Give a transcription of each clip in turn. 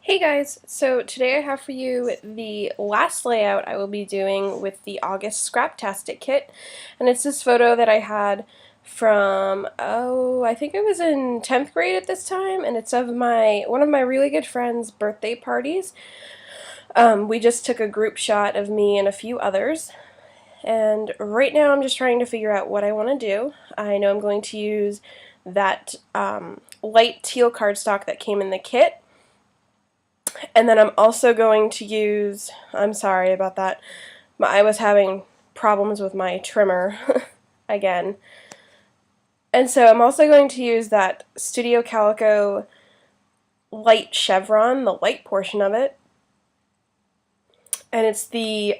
Hey guys, so today I have for you the last layout I will be doing with the August Scraptastic kit, and it's this photo that I had from, I think I was in 10th grade at this time, and it's of one of my really good friends' birthday parties. We just took a group shot of me and a few others, and right now I'm just trying to figure out what I want to do. I know I'm going to use that light teal cardstock that came in the kit. And then I'm also going to use, I'm sorry about that, I was having problems with my trimmer again. And so I'm also going to use that Studio Calico light chevron, the light portion of it. And it's the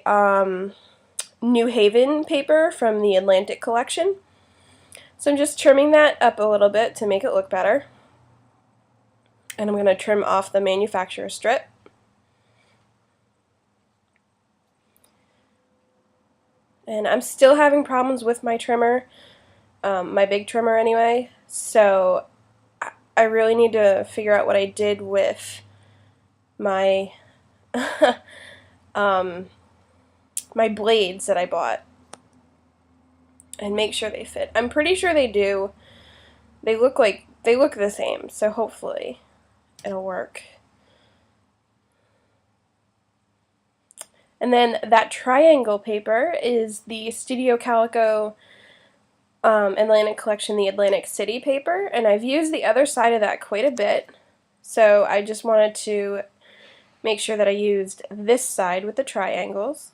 New Haven paper from the Atlantic collection. So I'm just trimming that up a little bit to make it look better. And I'm going to trim off the manufacturer strip. And I'm still having problems with my trimmer, my big trimmer anyway, so I really need to figure out what I did with my my blades that I bought and make sure they fit. I'm pretty sure they do. They look the same, so hopefully it'll work. And then that triangle paper is the Studio Calico Atlantic collection, the Atlantic City paper, and I've used the other side of that quite a bit, so I just wanted to make sure that I used this side with the triangles.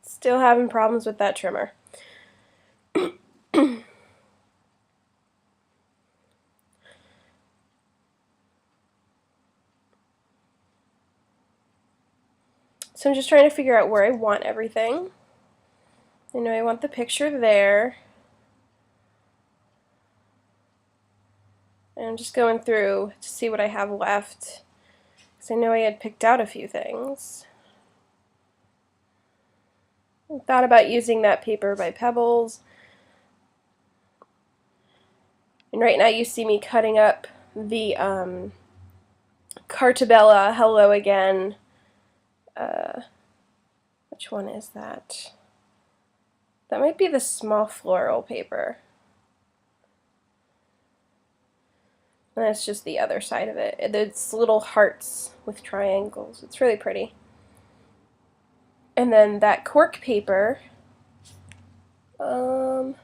Still having problems with that trimmer. So I'm just trying to figure out where I want everything. I know I want the picture there. And I'm just going through to see what I have left, because I know I had picked out a few things. I thought about using that paper by Pebbles. And right now you see me cutting up the Cartabella Hello Again. Which one is that? That might be the small floral paper. And that's just the other side of it. It's little hearts with triangles. It's really pretty. And then that cork paper, oh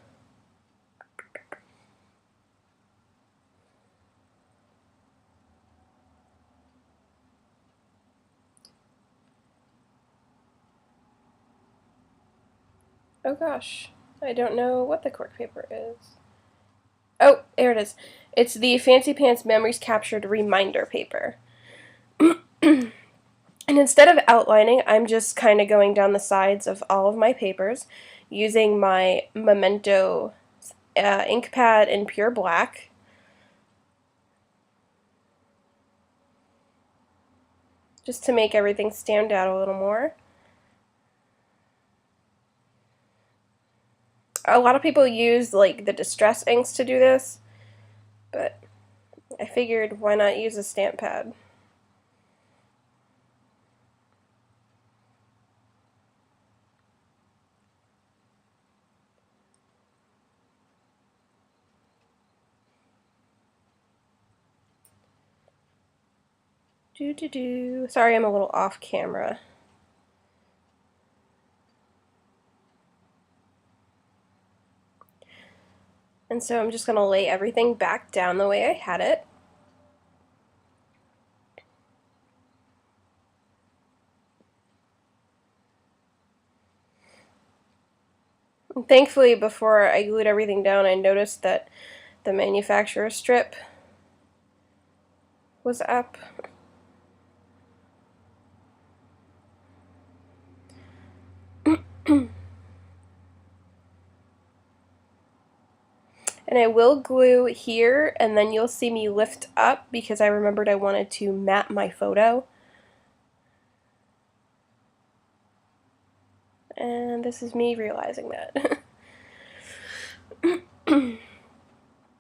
gosh, I don't know what the cork paper is. Oh, there it is. It's the Fancy Pants Memories Captured Reminder paper. And instead of outlining, I'm just kind of going down the sides of all of my papers using my Memento ink pad in pure black. Just to make everything stand out a little more. A lot of people use like the distress inks to do this, but I figured why not use a stamp pad. Sorry, I'm a little off camera. And so I'm just going to lay everything back down the way I had it. And thankfully, before I glued everything down, I noticed that the manufacturer strip was up. And I will glue here, and then you'll see me lift up because I remembered I wanted to map my photo. And this is me realizing that.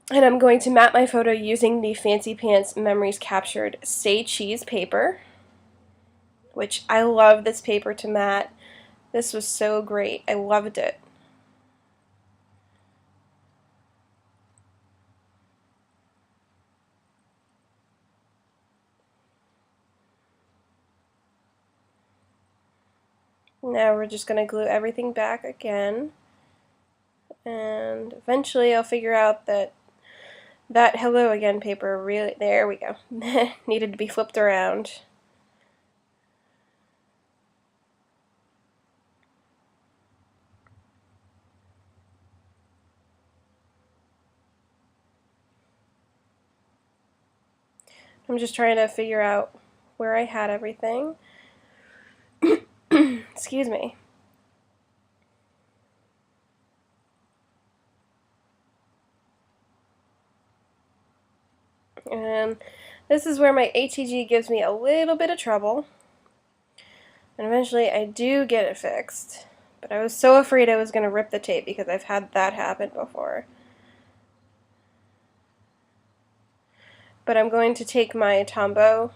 And I'm going to mat my photo using the Fancy Pants Memories Captured Say Cheese paper, which I love this paper to mat. This was so great. I loved it. Now we're just going to glue everything back again. And eventually I'll figure out that Hello Again paper really, there we go, needed to be flipped around. I'm just trying to figure out where I had everything. Excuse me. And this is where my ATG gives me a little bit of trouble. And eventually I do get it fixed. But I was so afraid I was going to rip the tape because I've had that happen before. But I'm going to take my Tombow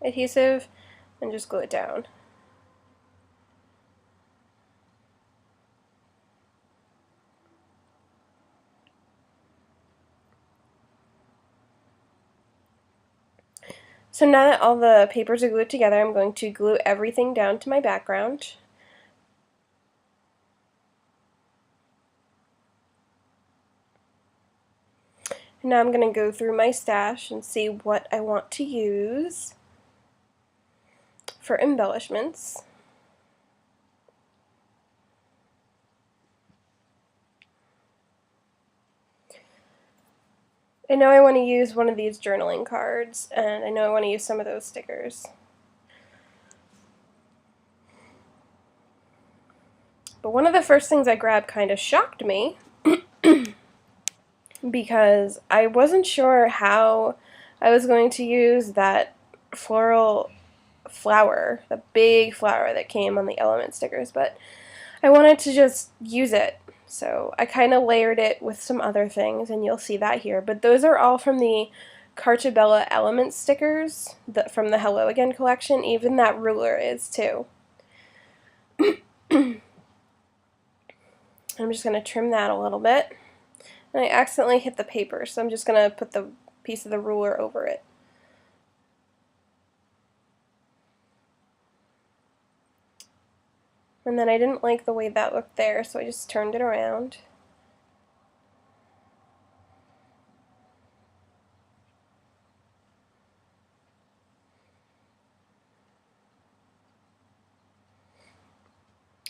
adhesive and just glue it down. So now that all the papers are glued together, I'm going to glue everything down to my background. Now I'm going to go through my stash and see what I want to use for embellishments. I know I want to use one of these journaling cards, and I know I want to use some of those stickers. But one of the first things I grabbed kind of shocked me because I wasn't sure how I was going to use that floral flower, the big flower that came on the element stickers, but I wanted to just use it. So I kind of layered it with some other things, and you'll see that here. But those are all from the Cartabella element stickers from the Hello Again collection. Even that ruler is too. I'm just going to trim that a little bit. And I accidentally hit the paper, so I'm just going to put the piece of the ruler over it. And then I didn't like the way that looked there, so I just turned it around.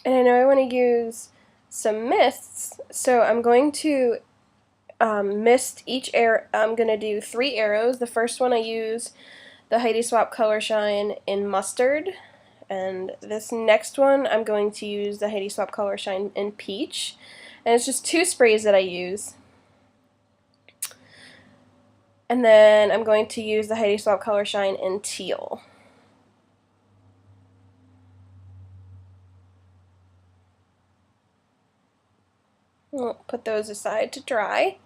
And I know I want to use some mists, so I'm going to mist each arrow. I'm going to do 3 arrows. The first one I use the Heidi Swapp Color Shine in Mustard, and this next one I'm going to use the Heidi Swapp Color Shine in Peach, and it's just 2 sprays that I use. And then I'm going to use the Heidi Swapp Color Shine in Teal. We'll put those aside to dry.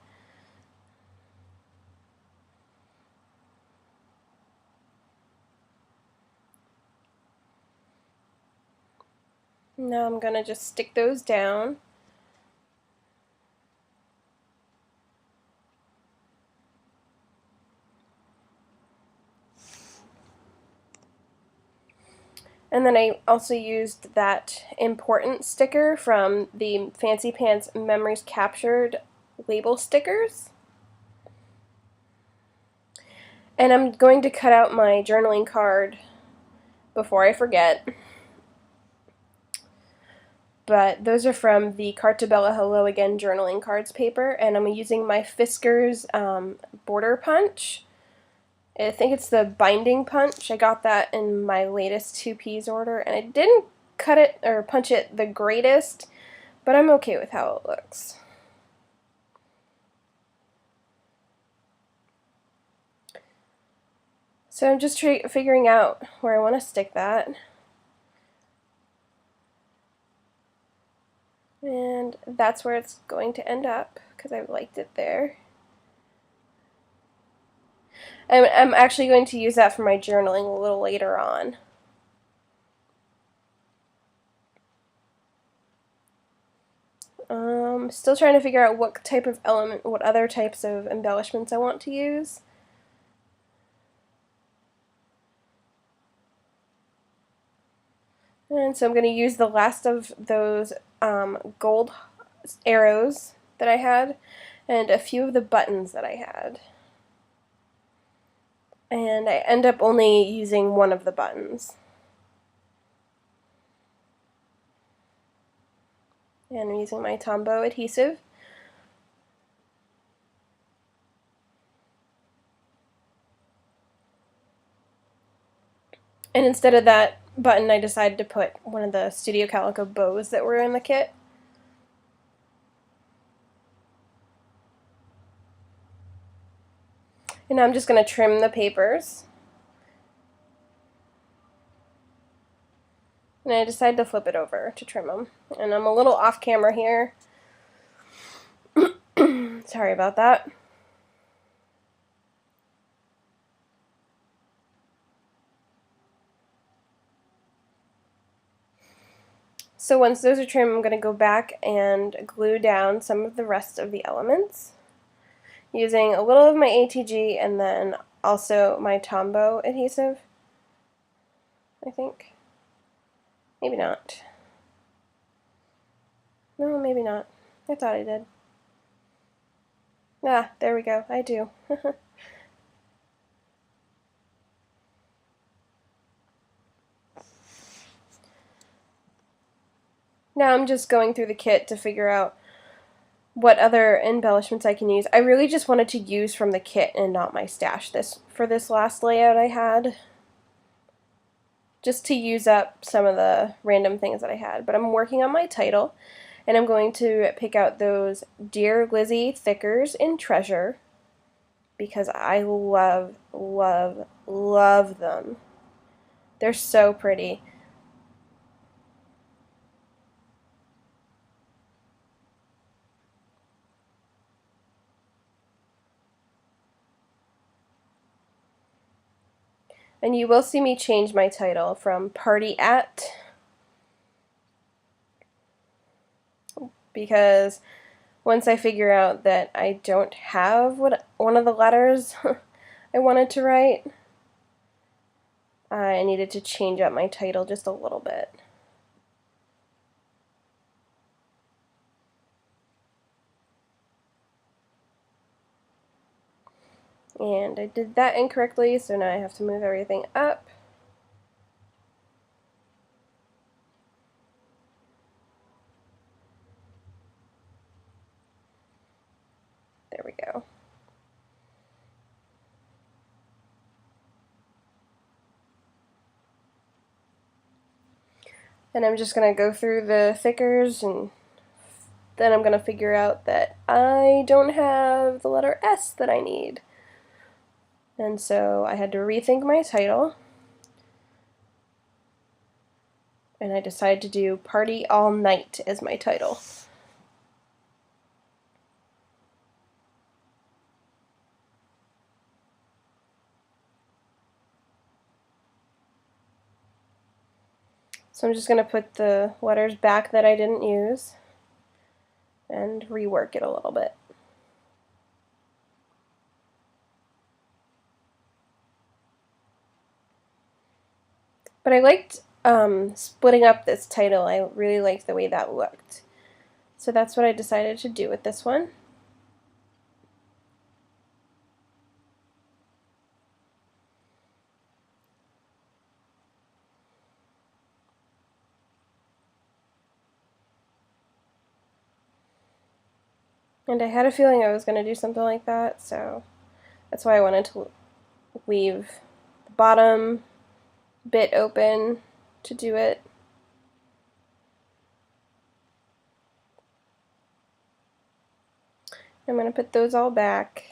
Now I'm going to just stick those down. And then I also used that important sticker from the Fancy Pants Memories Captured label stickers. And I'm going to cut out my journaling card before I forget. But those are from the Cartabella Hello Again journaling cards paper, and I'm using my Fiskars border punch. I think it's the binding punch. I got that in my latest 2Ps order, and I didn't cut it or punch it the greatest, but I'm okay with how it looks. So I'm just figuring out where I want to stick that. And that's where it's going to end up, because I liked it there. I'm actually going to use that for my journaling a little later on. Still trying to figure out what type of element, what other types of embellishments I want to use. And so I'm going to use the last of those gold arrows that I had and a few of the buttons that I had. And I end up only using one of the buttons. And I'm using my Tombow adhesive. And instead of that button, I decided to put one of the Studio Calico bows that were in the kit. And now I'm just going to trim the papers. And I decided to flip it over to trim them. And I'm a little off camera here. Sorry about that. So once those are trimmed, I'm going to go back and glue down some of the rest of the elements using a little of my ATG and then also my Tombow adhesive, I think. Maybe not. No, maybe not. I thought I did. Ah, there we go. I do. Now I'm just going through the kit to figure out what other embellishments I can use. I really just wanted to use from the kit and not my stash for this last layout I had. Just to use up some of the random things that I had. But I'm working on my title, and I'm going to pick out those Dear Lizzie thickers in Treasure because I love, love, love them. They're so pretty. And you will see me change my title from Party At, because once I figure out that I don't have one of the letters I wanted to write, I needed to change up my title just a little bit. And I did that incorrectly, so now I have to move everything up. There we go. And I'm just going to go through the thickers, and then I'm going to figure out that I don't have the letter S that I need. And so I had to rethink my title. And I decided to do Party All Night as my title. So I'm just going to put the letters back that I didn't use and rework it a little bit. But I liked splitting up this title. I really liked the way that looked. So that's what I decided to do with this one. And I had a feeling I was going to do something like that, so that's why I wanted to leave the bottom bit open to do it. I'm going to put those all back.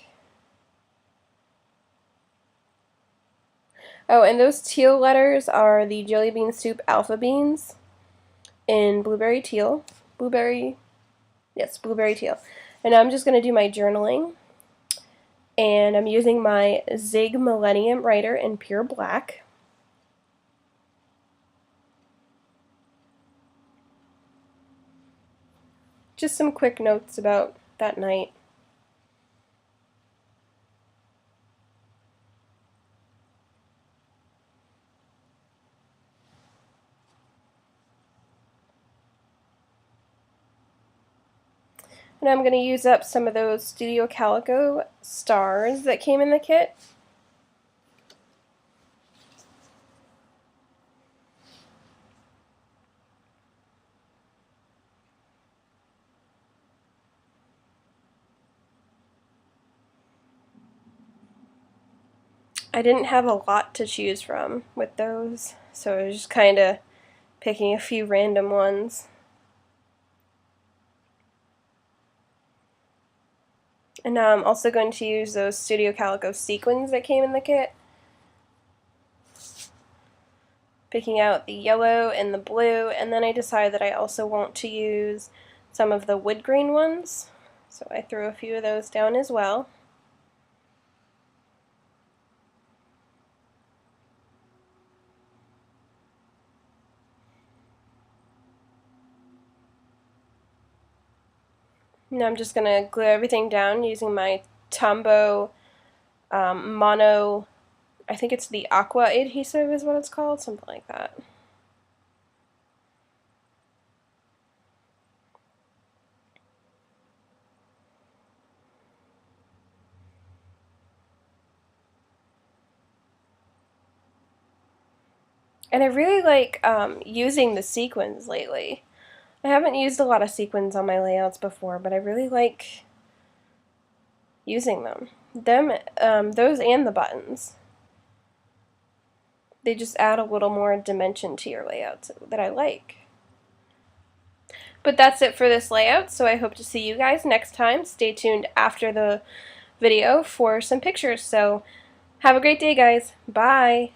Oh, and those teal letters are the Jelly Bean Soup Alpha Beans in Blueberry Teal. Blueberry Teal. And now I'm just going to do my journaling. And I'm using my Zig Millennium Writer in pure black. Just some quick notes about that night. And I'm going to use up some of those Studio Calico stars that came in the kit. I didn't have a lot to choose from with those, so I was just kind of picking a few random ones. And now I'm also going to use those Studio Calico sequins that came in the kit. Picking out the yellow and the blue, and then I decided that I also want to use some of the wood grain ones, so I threw a few of those down as well. Now I'm just going to glue everything down using my Tombow mono, I think it's the aqua adhesive is what it's called, something like that. And I really like using the sequins lately. I haven't used a lot of sequins on my layouts before, but I really like using them. Those and the buttons. They just add a little more dimension to your layouts that I like. But that's it for this layout, so I hope to see you guys next time. Stay tuned after the video for some pictures. So have a great day, guys. Bye!